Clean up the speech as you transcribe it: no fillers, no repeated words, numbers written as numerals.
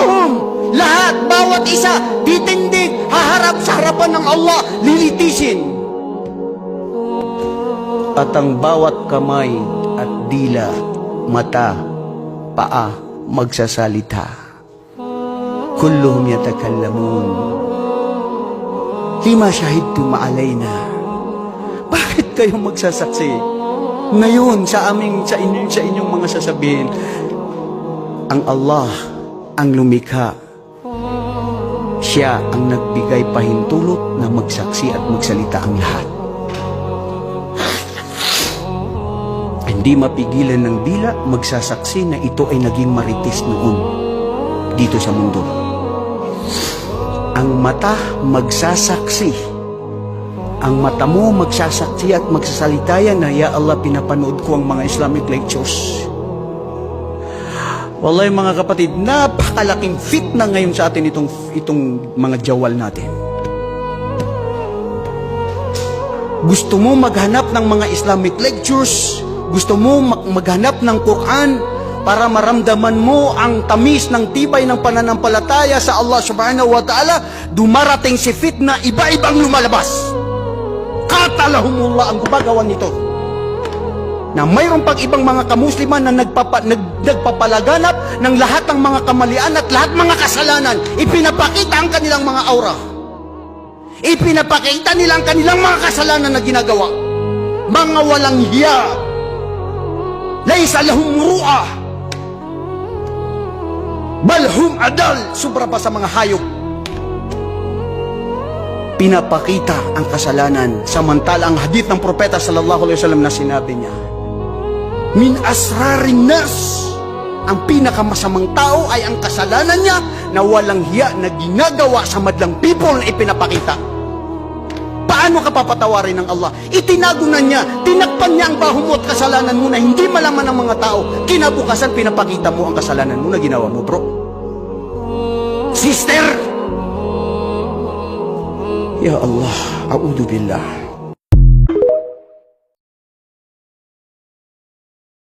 kulluhum, lahat, bawat isa, titindig, haharap sa harapan ng Allah, lilitisin. At ang bawat kamay at dila, mata, paa, magsasalita. Kulluhum yatakallamun. Lima shahidtum alayna. Bakit kayo magsasaksi ngayon sa inyong mga sasabihin? Ang Allah ang lumikha. Siya ang nagbigay pahintulot na magsaksi at magsalita ang lahat. Hindi mapigilan ng dila magsasaksi na ito ay naging marites noon dito sa mundo. Ang mata magsasaksi. Ang mata mo magsasaksi at magsasalita yan na, ya Allah, pinapanood ko ang mga Islamic lectures. Wallahi mga kapatid, napakalaking fitna ngayon sa atin itong mga jawal natin. Gusto mo maghanap ng mga Islamic lectures, gusto mo maghanap ng Quran para maramdaman mo ang tamis ng tibay ng pananampalataya sa Allah subhanahu wa ta'ala, dumarating si fitna, iba-ibang lumalabas. Katalahumullah ang gumagawa nito. Na mayroon pang ibang mga kamusliman na nagpapalaganap ng lahat ng mga kamalian at lahat mga kasalanan. Ipinapakita ang kanilang mga aura. Ipinapakita nila ang kanilang mga kasalanan na ginagawa. Mga walang hiya. Laysa lahum muru'ah. Balhum adal. Sobra pa sa mga hayop. Pinapakita ang kasalanan. Samantala ang hadith ng propeta sallallahu alaihi wasallam na sinabi niya, min asrarin nas, ang pinakamasamang tao ay ang kasalanan niya na walang hiya na ginagawa sa madlang people na ipinapakita. Paano ka papatawarin ng Allah? Itinago na niya, tinakpan niya ang baho mo at kasalanan mo na hindi malaman ng mga tao. Kinabukasan pinapakita mo ang kasalanan mo na ginawa mo, bro. Sister! Ya Allah, a'udhu billah.